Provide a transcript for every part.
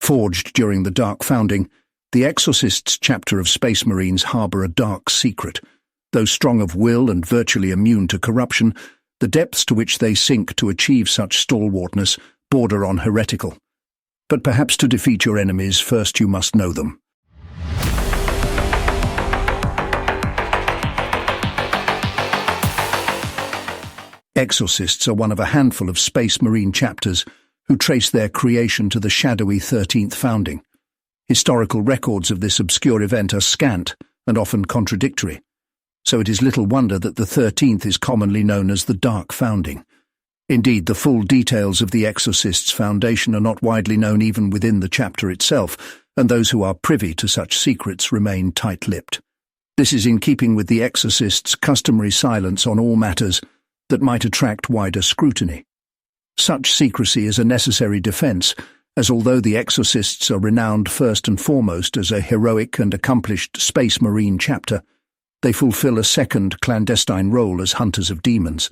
Forged during the Dark Founding, the Exorcists chapter of Space Marines harbour a dark secret. Though strong of will and virtually immune to corruption, the depths to which they sink to achieve such stalwartness border on heretical. But perhaps to defeat your enemies, first you must know them. Exorcists are one of a handful of Space Marine chapters who trace their creation to the shadowy 13th founding. Historical records of this obscure event are scant and often contradictory, so it is little wonder that the 13th is commonly known as the Dark Founding. Indeed, the full details of the Exorcists' foundation are not widely known even within the chapter itself, and those who are privy to such secrets remain tight-lipped. This is in keeping with the Exorcists' customary silence on all matters that might attract wider scrutiny. Such secrecy is a necessary defense, as although the Exorcists are renowned first and foremost as a heroic and accomplished Space Marine chapter, they fulfill a second clandestine role as hunters of demons.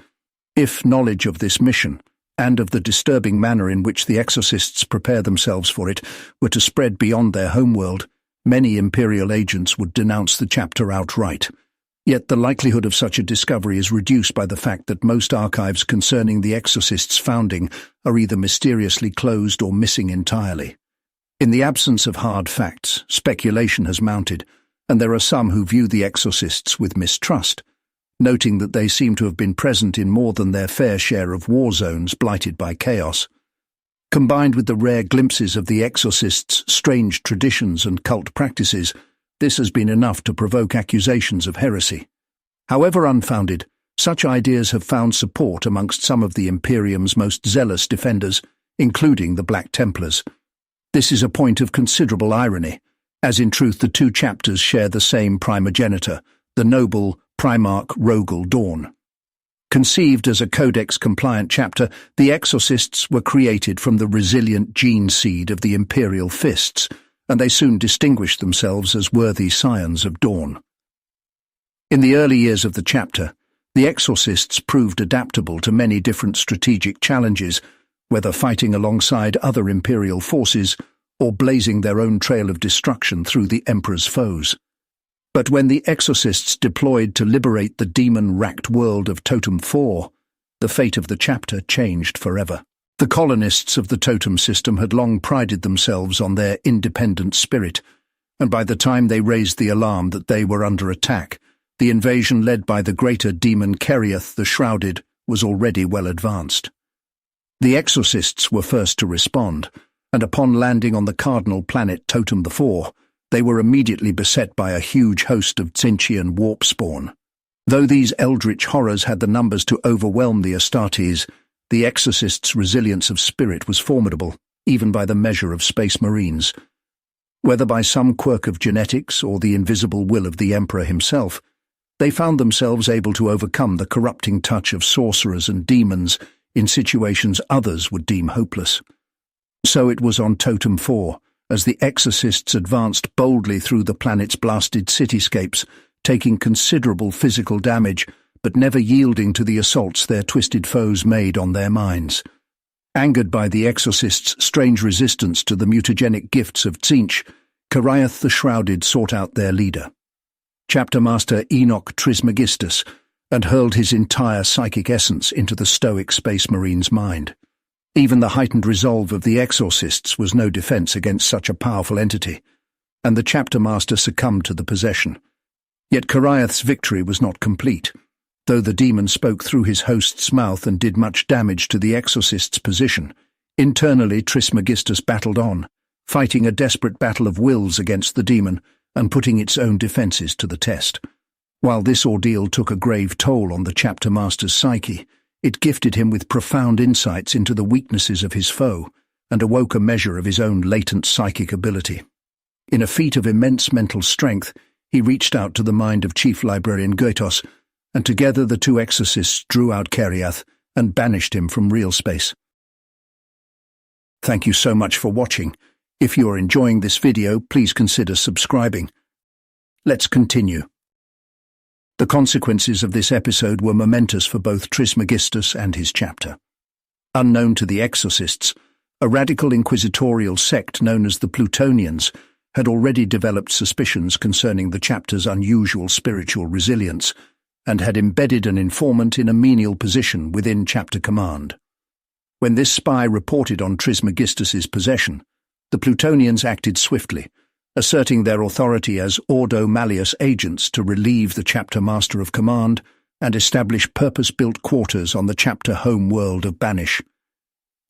If knowledge of this mission, and of the disturbing manner in which the Exorcists prepare themselves for it, were to spread beyond their homeworld, many Imperial agents would denounce the chapter outright. Yet the likelihood of such a discovery is reduced by the fact that most archives concerning the Exorcists' founding are either mysteriously closed or missing entirely. In the absence of hard facts, speculation has mounted, and there are some who view the Exorcists with mistrust, noting that they seem to have been present in more than their fair share of war zones blighted by chaos. Combined with the rare glimpses of the Exorcists' strange traditions and cult practices, this has been enough to provoke accusations of heresy. However unfounded, such ideas have found support amongst some of the Imperium's most zealous defenders, including the Black Templars. This is a point of considerable irony, as in truth the two chapters share the same primogenitor, the noble Primarch Rogel Dawn. Conceived as a Codex-compliant chapter, the Exorcists were created from the resilient gene seed of the Imperial Fists, and they soon distinguished themselves as worthy scions of Dawn. In the early years of the chapter, the Exorcists proved adaptable to many different strategic challenges, whether fighting alongside other Imperial forces or blazing their own trail of destruction through the Emperor's foes. But when the Exorcists deployed to liberate the demon-racked world of Totem 4, the fate of the chapter changed forever. The colonists of the Totem system had long prided themselves on their independent spirit, and by the time they raised the alarm that they were under attack, the invasion led by the greater demon Keriath the Shrouded was already well advanced. The Exorcists were first to respond, and upon landing on the cardinal planet Totem 4, they were immediately beset by a huge host of Tzeentchian warp spawn. Though these eldritch horrors had the numbers to overwhelm the Astartes, the Exorcists' resilience of spirit was formidable, even by the measure of Space Marines. Whether by some quirk of genetics or the invisible will of the Emperor himself, they found themselves able to overcome the corrupting touch of sorcerers and demons in situations others would deem hopeless. So it was on Totem 4, as the Exorcists advanced boldly through the planet's blasted cityscapes, taking considerable physical damage, but never yielding to the assaults their twisted foes made on their minds. Angered by the Exorcists' strange resistance to the mutagenic gifts of Tzeentch, Keriath the Shrouded sought out their leader, Chapter Master Enoch Trismegistus, and hurled his entire psychic essence into the stoic Space Marine's mind. Even the heightened resolve of the Exorcists was no defense against such a powerful entity, and the Chapter Master succumbed to the possession. Yet Keriath's victory was not complete. Though the demon spoke through his host's mouth and did much damage to the Exorcist's position, internally Trismegistus battled on, fighting a desperate battle of wills against the demon and putting its own defences to the test. While this ordeal took a grave toll on the Chapter Master's psyche, it gifted him with profound insights into the weaknesses of his foe and awoke a measure of his own latent psychic ability. In a feat of immense mental strength, he reached out to the mind of Chief Librarian Goetos, and together the two exorcists drew out Keriath and banished him from real space. Thank you so much for watching. If you are enjoying this video, please consider subscribing. Let's continue. The consequences of this episode were momentous for both Trismegistus and his chapter. Unknown to the exorcists, A radical inquisitorial sect known as the Plutonians had already developed suspicions concerning the chapter's unusual spiritual resilience and had embedded an informant in a menial position within chapter command. When this spy reported on Trismegistus's possession, the Plutonians acted swiftly, asserting their authority as Ordo Malleus agents to relieve the chapter master of command and establish purpose-built quarters on the chapter home world of Banish.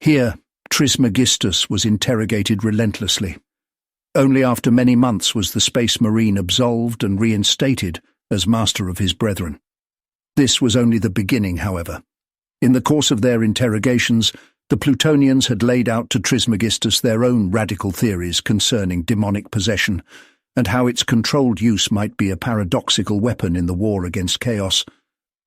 Here, Trismegistus was interrogated relentlessly. Only after many months was the Space Marine absolved and reinstated as master of his brethren. This was only the beginning, however. In the course of their interrogations, the Plutonians had laid out to Trismegistus their own radical theories concerning demonic possession and how its controlled use might be a paradoxical weapon in the war against chaos.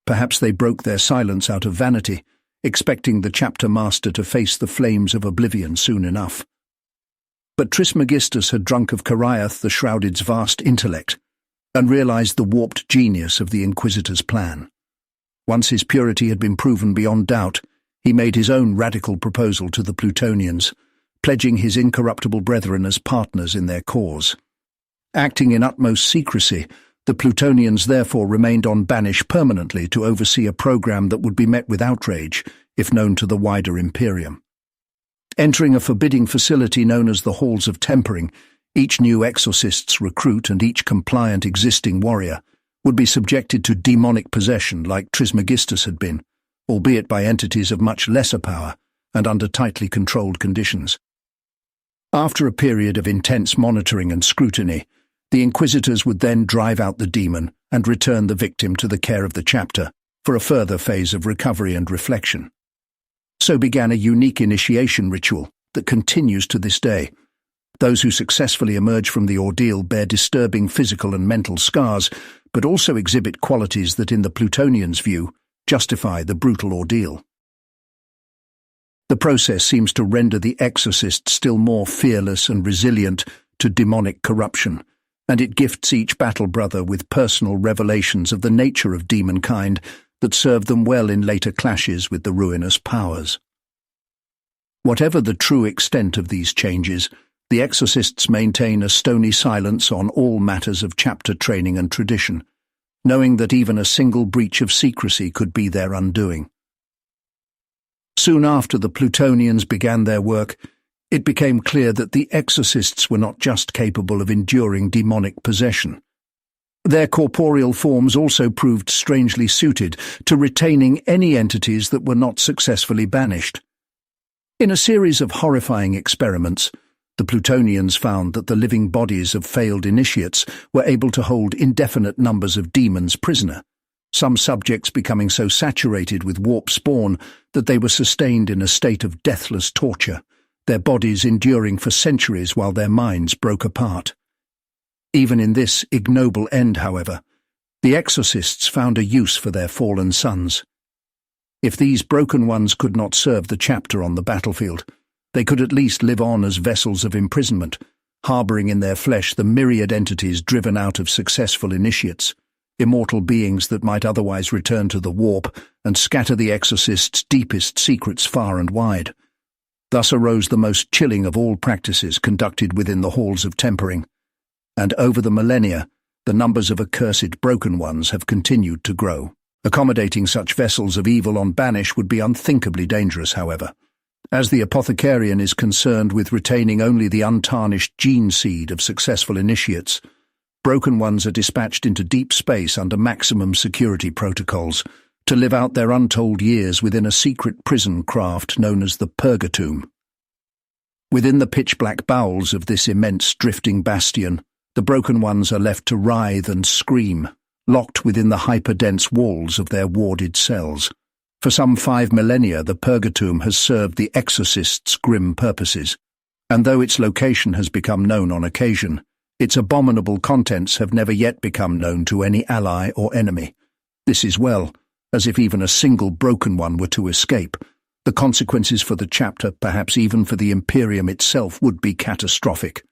Perhaps they broke their silence out of vanity, expecting the chapter master to face the flames of oblivion soon enough. But Trismegistus had drunk of Cariath the Shrouded's vast intellect and realized the warped genius of the Inquisitor's plan. Once his purity had been proven beyond doubt, he made his own radical proposal to the Plutonians, pledging his incorruptible brethren as partners in their cause. Acting in utmost secrecy, the Plutonians therefore remained on Banish permanently to oversee a program that would be met with outrage if known to the wider Imperium. Entering a forbidding facility known as the Halls of Tempering, each new Exorcists recruit and each compliant existing warrior would be subjected to demonic possession like Trismegistus had been, albeit by entities of much lesser power and under tightly controlled conditions. After a period of intense monitoring and scrutiny, the Inquisitors would then drive out the demon and return the victim to the care of the chapter for a further phase of recovery and reflection. So began a unique initiation ritual that continues to this day. Those who successfully emerge from the ordeal bear disturbing physical and mental scars, but also exhibit qualities that, in the Plutonians' view, justify the brutal ordeal. The process seems to render the exorcist still more fearless and resilient to demonic corruption, and it gifts each battle brother with personal revelations of the nature of demonkind that serve them well in later clashes with the ruinous powers. Whatever the true extent of these changes, the exorcists maintain a stony silence on all matters of chapter training and tradition, knowing that even a single breach of secrecy could be their undoing. Soon after the Plutonians began their work, it became clear that the exorcists were not just capable of enduring demonic possession. Their corporeal forms also proved strangely suited to retaining any entities that were not successfully banished. In a series of horrifying experiments, the Plutonians found that the living bodies of failed initiates were able to hold indefinite numbers of demons prisoner, some subjects becoming so saturated with warp spawn that they were sustained in a state of deathless torture, their bodies enduring for centuries while their minds broke apart. Even in this ignoble end, however, the exorcists found a use for their fallen sons. If these broken ones could not serve the chapter on the battlefield, they could at least live on as vessels of imprisonment, harbouring in their flesh the myriad entities driven out of successful initiates, immortal beings that might otherwise return to the warp and scatter the exorcists' deepest secrets far and wide. Thus arose the most chilling of all practices conducted within the halls of tempering, and over the millennia, the numbers of accursed broken ones have continued to grow. Accommodating such vessels of evil on Banish would be unthinkably dangerous, however, as the apothecarian is concerned with retaining only the untarnished gene seed of successful initiates. Broken ones are dispatched into deep space under maximum security protocols to live out their untold years within a secret prison craft known as the Purgatomb. Within the pitch-black bowels of this immense drifting bastion, the broken ones are left to writhe and scream, locked within the hyper-dense walls of their warded cells. For some 5 millennia, the Purgatomb has served the exorcists' grim purposes, and though its location has become known on occasion, its abominable contents have never yet become known to any ally or enemy. This is well, as if even a single broken one were to escape, the consequences for the chapter, perhaps even for the Imperium itself, would be catastrophic.